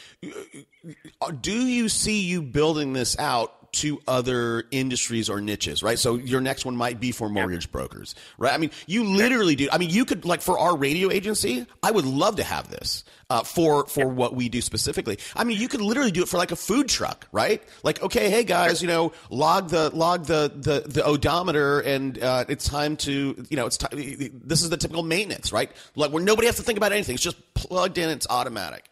do you see you building this out to other industries or niches, right? So your next one might be for mortgage brokers, right? I mean, you literally do. I mean, you could, like, for our radio agency, I would love to have this for what we do specifically. I mean, you could literally do it for like a food truck, right? Like, okay, hey guys, log the odometer, and it's time to, this is the typical maintenance, right? Like where nobody has to think about anything. It's just plugged in. It's automatic.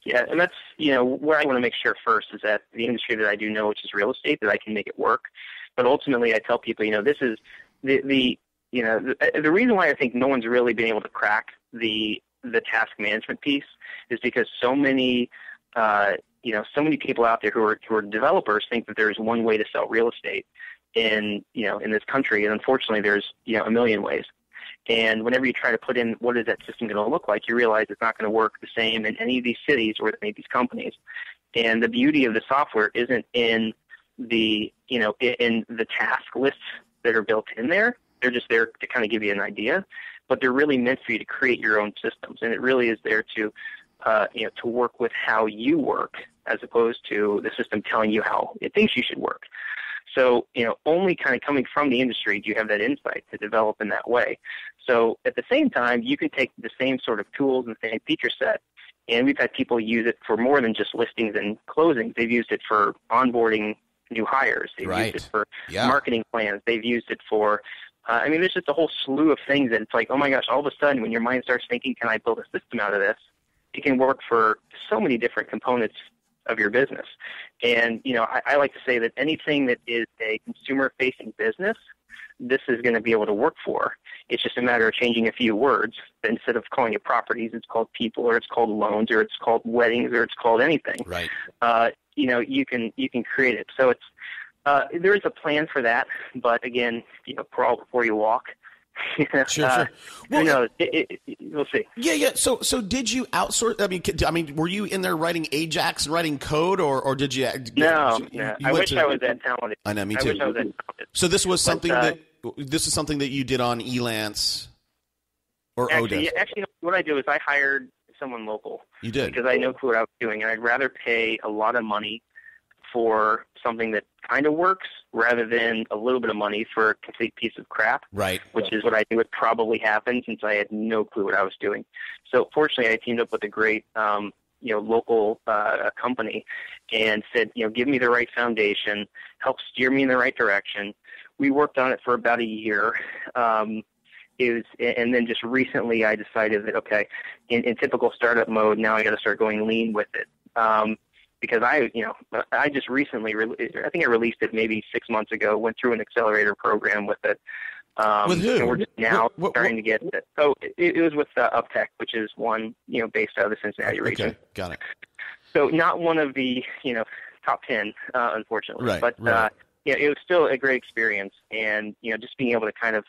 Yeah, and that's, where I want to make sure first is that the industry that I do know, which is real estate, that I can make it work. But ultimately, I tell people, this is the reason why I think no one's really been able to crack the task management piece is because so many people out there who are developers think that there's one way to sell real estate in this country, and unfortunately, there's a million ways. And whenever you try to put in what is that system going to look like, you realize it's not going to work the same in any of these cities or any of these companies. And the beauty of the software isn't in the task lists that are built in there. They're just there to kind of give you an idea, but they're really meant for you to create your own systems. And it really is there to work with how you work as opposed to the system telling you how it thinks you should work. So, only kind of coming from the industry do you have that insight to develop in that way. So at the same time, you can take the same sort of tools and the same feature set, and we've had people use it for more than just listings and closings. They've used it for onboarding new hires. They've used it for marketing plans. They've used it for, there's just a whole slew of things that it's like, oh my gosh, all of a sudden when your mind starts thinking, can I build a system out of this? It can work for so many different components of your business. And, I like to say that anything that is a consumer-facing business, this is going to be able to work for. It's just a matter of changing a few words. Instead of calling it properties, it's called people, or it's called loans, or it's called weddings, or it's called anything. Right. You can create it. So it's there is a plan for that, but again, crawl before you walk. Sure. Who knows? We'll see. Yeah. So did you outsource? I mean, were you in there writing Ajax and writing code, or did you? No. I wish I was that talented. I know, me too. I wish I was that talented. So this was something that you did on Elance or Odesk. Actually, what I do is I hired someone local. You did, because I know what I was doing, and I'd rather pay a lot of money for something that kind of works rather than a little bit of money for a complete piece of crap. Right. Which is what I knew would probably happen since I had no clue what I was doing. So fortunately, I teamed up with a great, local company, and said, give me the right foundation, help steer me in the right direction. We worked on it for about a year. And then just recently I decided that, okay, in typical startup mode, now I got to start going lean with it. Because I just recently, I think I released it maybe 6 months ago, went through an accelerator program with it. With who? And we're just now starting to get it. So it was with Uptech, which is one, based out of the Cincinnati region. Okay, got it. So not one of the, top 10, unfortunately. Right, but, right. it was still a great experience. And, just being able to kind of,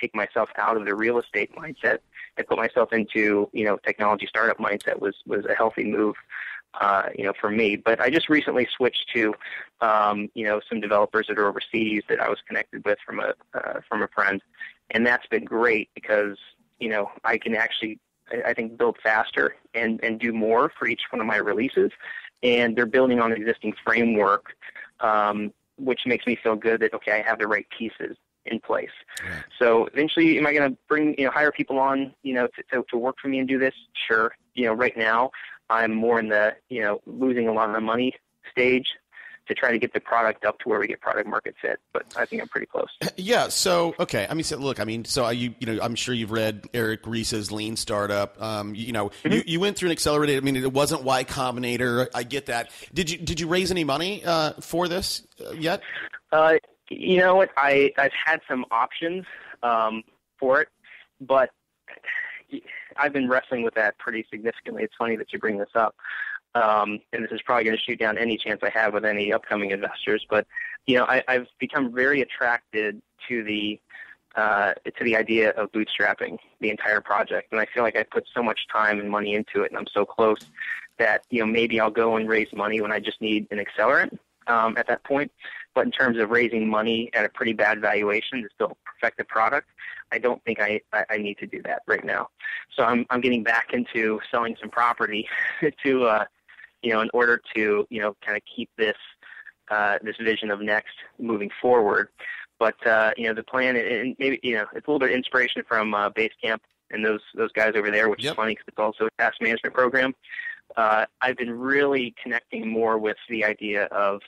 take myself out of the real estate mindset and put myself into, technology startup mindset was a healthy move. For me, but I just recently switched to, some developers that are overseas that I was connected with from a friend, and that's been great because, I can actually, I think, build faster and do more for each one of my releases, and they're building on an existing framework, which makes me feel good that, okay, I have the right pieces in place. Right. So eventually, am I going to bring, hire people on, to work for me and do this? Sure. Right now, I'm more in the, losing a lot of the money stage to try to get the product up to where we get product market fit. But I think I'm pretty close. Yeah. So, okay. I'm sure you've read Eric Ries's Lean Startup. Mm-hmm. You went through an accelerated. I mean, it wasn't Y Combinator. I get that. Did you raise any money for this yet? You know what? I've had some options for it, but I've been wrestling with that pretty significantly. It's funny that you bring this up. And this is probably going to shoot down any chance I have with any upcoming investors. But, I've become very attracted to the idea of bootstrapping the entire project. And I feel like I put so much time and money into it, and I'm so close that, maybe I'll go and raise money when I just need an accelerant at that point. But in terms of raising money at a pretty bad valuation to still perfect the product, I don't think I need to do that right now. So I'm getting back into selling some property to, in order to, kind of keep this vision of Next moving forward. But, the plan, and maybe, it's a little bit of inspiration from Basecamp and those guys over there, which is funny because it's also a task management program. I've been really connecting more with the idea of,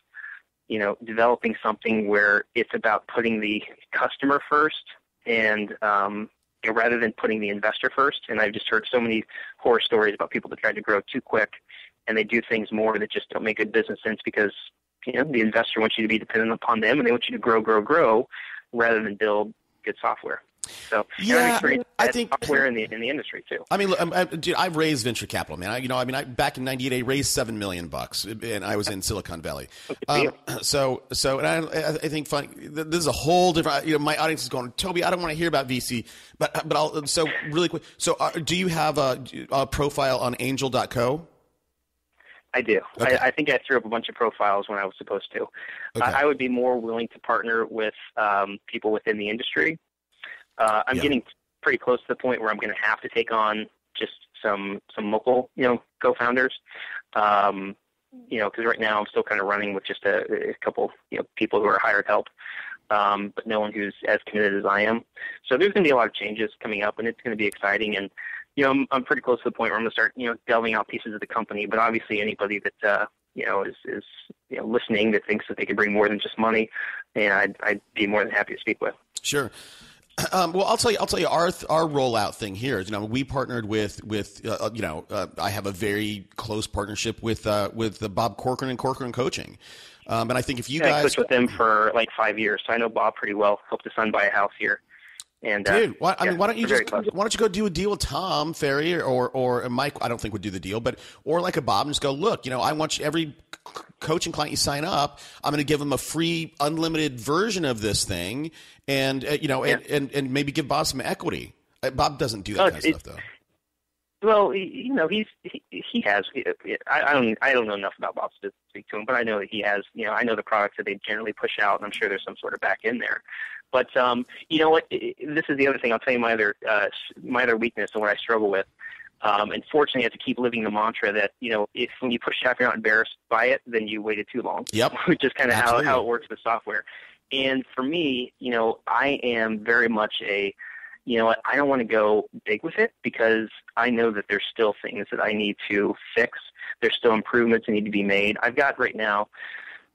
developing something where it's about putting the customer first and, rather than putting the investor first. And I've just heard so many horror stories about people that try to grow too quick and they do things more that just don't make good business sense because, the investor wants you to be dependent upon them and they want you to grow rather than build good software. So yeah, I think software in the industry too. I mean, dude, I've raised venture capital, man. Back in '98, I raised $7 million, and I was in Silicon Valley. And I think this is a whole different. My audience is going, Toby, I don't want to hear about VC, but I'll. So really quick. So, do you have a profile on Angel.co? I do. Okay. I think I threw up a bunch of profiles when I was supposed to. Okay. I would be more willing to partner with people within the industry. I'm getting pretty close to the point where I'm going to have to take on just some local, co-founders. Because right now I'm still kind of running with just a couple, people who are hired help, but no one who's as committed as I am. So there's going to be a lot of changes coming up, and it's going to be exciting. And I'm pretty close to the point where I'm going to start, delving out pieces of the company. But obviously, anybody that is listening that thinks that they can bring more than just money, and I'd be more than happy to speak with. Sure. Well, I'll tell you, our rollout thing here is, we partnered with I have a very close partnership with Bob Corcoran and Corcoran Coaching, and I think if you guys, I coached with them for like 5 years, so I know Bob pretty well. Helped his son buy a house here, and dude, why don't you go do a deal with Tom Ferry or Mike? I don't think would do the deal, or like a Bob and just go, look, I want you every coaching client, you sign up, I'm going to give them a free unlimited version of this thing, and and maybe give Bob some equity. Bob doesn't do that kind of stuff, though. Well, he has. I don't know enough about Bob's business to speak to him, but I know that he has. I know the products that they generally push out, and I'm sure there's some sort of back end there. But you know what? This is the other thing. I'll tell you my other weakness and what I struggle with. And fortunately, I have to keep living the mantra that if when you push out, if you're not embarrassed by it, then you waited too long. Yep. Which is kind of how it works with software. And for me, I am very much I don't want to go big with it because I know that there's still things that I need to fix. There's still improvements that need to be made. I've got right now,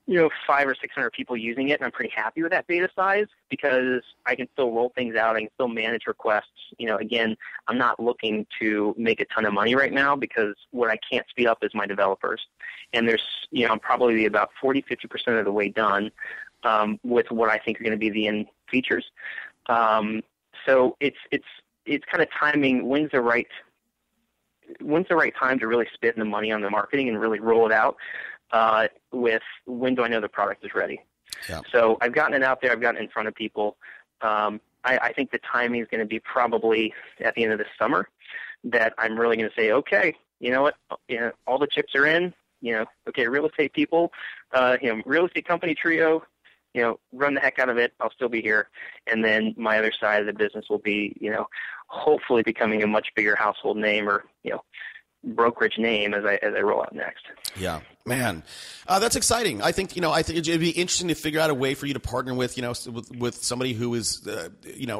500 or 600 people using it, and I'm pretty happy with that beta size because I can still roll things out. I can still manage requests. Again, I'm not looking to make a ton of money right now because what I can't speed up is my developers. And there's, I'm probably about 40-50% of the way done with what I think are going to be the end features. So it's kind of timing. When's the right time to really spend the money on the marketing and really roll it out? With when do I know the product is ready? Yeah. So I've gotten it out there. I've gotten it in front of people. I think the timing is going to be probably at the end of the summer that I'm really going to say, okay, you know what? All the chips are in. Okay, real estate people, real estate company trio. Run the heck out of it. I'll still be here. And then my other side of the business will be, hopefully becoming a much bigger household name or, brokerage name as I roll out next. Yeah, man, that's exciting. I think it'd be interesting to figure out a way for you to partner with with somebody who is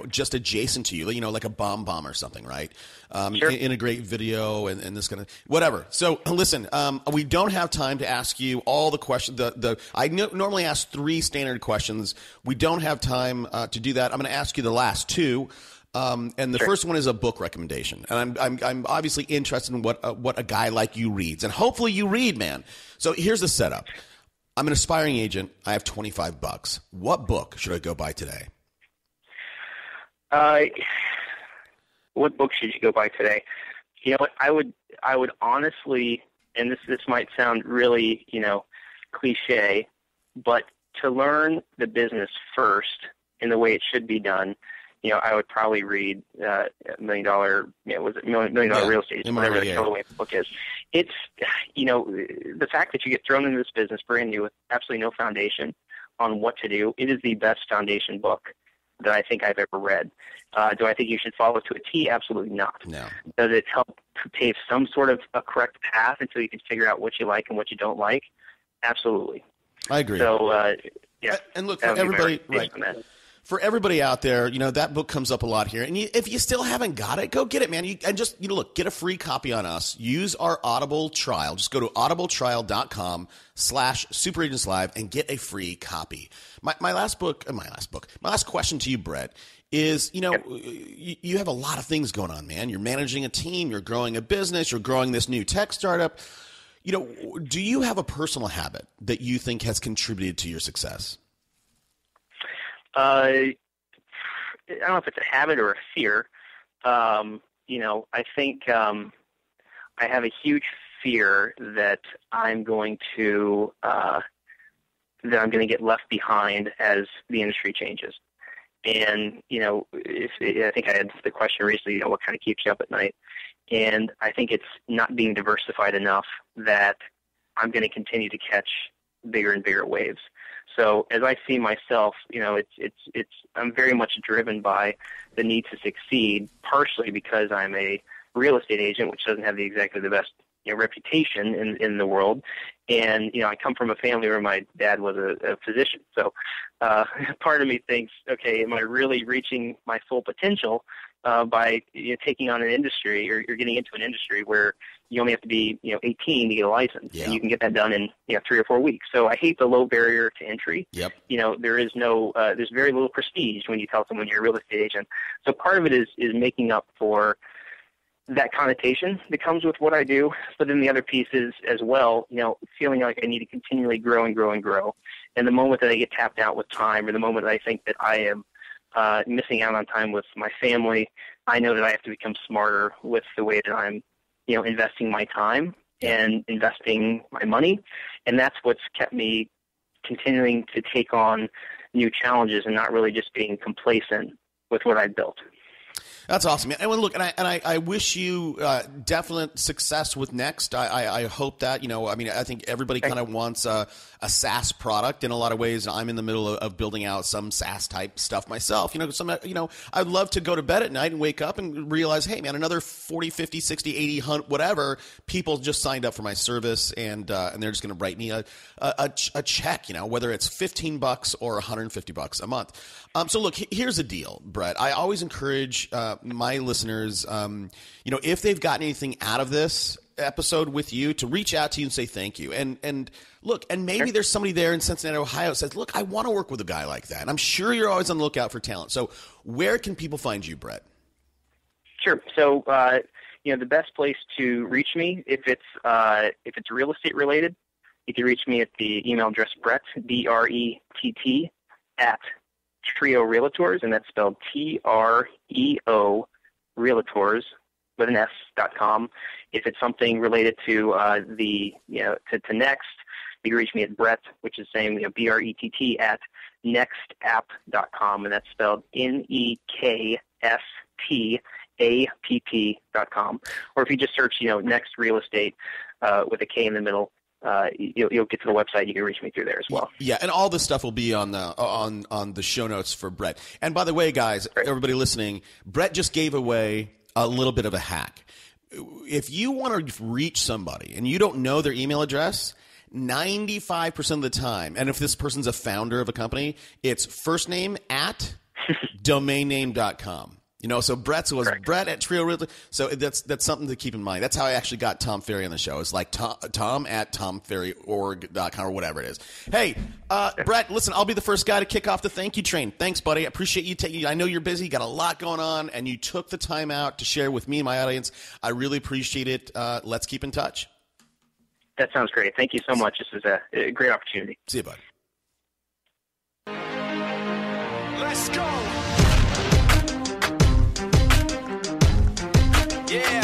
just adjacent to you, like a bomb or something, right? Sure. Integrate video and this kind of whatever. So listen, we don't have time to ask you all the questions. I normally ask 3 standard questions. We don't have time to do that. I'm going to ask you the last 2. And the Sure. first one is a book recommendation, and I'm obviously interested in what a guy like you reads, and hopefully you read, man. So here's the setup: I'm an aspiring agent. I have $25. What book should I go buy today? What book should you go buy today? What I would honestly, and this might sound really cliche, but to learn the business first in the way it should be done. I would probably read $1 Million Dollar, $1 Million Real Estate, whatever the colorway book is. It's, the fact that you get thrown into this business brand new with absolutely no foundation on what to do, it is the best foundation book that I think I've ever read. Do I think you should follow it to a T? Absolutely not. No. Does it help pave some sort of a correct path until you can figure out what you like and what you don't like? Absolutely. I agree. So, yeah. And look, for everybody, right. For everybody out there, that book comes up a lot here. And if you still haven't got it, go get it, man. Look, get a free copy on us. Use our Audible trial. Just go to audibletrial.com/superagentslive and get a free copy. My last question to you, Brett, is, you have a lot of things going on, man. You're managing a team. You're growing a business. You're growing this new tech startup. Do you have a personal habit that you think has contributed to your success? I don't know if it's a habit or a fear. I think I have a huge fear that I'm going to get left behind as the industry changes. And I think I had the question recently, what kind of keeps you up at night? And I think it's not being diversified enough that I'm going to continue to catch bigger and bigger waves. So as I see myself, I'm very much driven by the need to succeed, partially because I'm a real estate agent, which doesn't have exactly the best reputation in the world. And, I come from a family where my dad was a physician. So part of me thinks, okay, am I really reaching my full potential by taking on an industry or getting into an industry where you only have to be 18 to get a license, and you can get that done in 3 or 4 weeks. So I hate the low barrier to entry. Yep. There's very little prestige when you tell someone you're a real estate agent. So part of it is making up for that connotation that comes with what I do. But then the other piece is as well, feeling like I need to continually grow and grow and grow. And the moment that I get tapped out with time, or the moment that I think that I am missing out on time with my family, I know that I have to become smarter with the way that I'm investing my time. and investing my money. And that's what's kept me continuing to take on new challenges and not really just being complacent with what I built. That's awesome, man. And look, I wish you definite success with Next. I hope that, I think everybody kind of wants a SaaS product in a lot of ways. I'm in the middle of building out some SaaS type stuff myself. I'd love to go to bed at night and wake up and realize, hey, man, another 40, 50, 60, 80, 100, whatever, people just signed up for my service, and they're just going to write me a check, whether it's $15 or $150 a month. So look, here's the deal, Brett. I always encourage my listeners, if they've gotten anything out of this episode with you, to reach out to you and say thank you. And look, and maybe there's somebody there in Cincinnati, Ohio that says, look, I want to work with a guy like that. And I'm sure you're always on the lookout for talent. So where can people find you, Brett? Sure. So, the best place to reach me, if it's real estate related, you can reach me at the email address Brett, BRETT, at Trio Realtors, and that's spelled TREO Realtors with an S.com. If it's something related to to Next, you can reach me at Brett, which is saying BRETT at nextapp.com, and that's spelled NEKSTAPP.com. Or if you just search Next Real Estate with a K in the middle, you'll get to the website. You can reach me through there as well. Yeah, and all this stuff will be on the show notes for Brett. And by the way, guys, everybody listening, Brett just gave away a little bit of a hack. If you want to reach somebody and you don't know their email address, 95% of the time, and if this person's a founder of a company, it's first name at domainname.com. So Brett's was Correct. Brett at Trio Realty. So that's something to keep in mind. That's how I actually got Tom Ferry on the show. It's like Tom at tomferryorg.com or whatever it is. Hey, Brett, listen, I'll be the first guy to kick off the thank you train. Thanks, buddy. I appreciate you taking. I know you're busy, got a lot going on, and you took the time out to share with me and my audience. I really appreciate it. Let's keep in touch. That sounds great. Thank you so much. This is a great opportunity. See you, bud. Let's go. Yeah.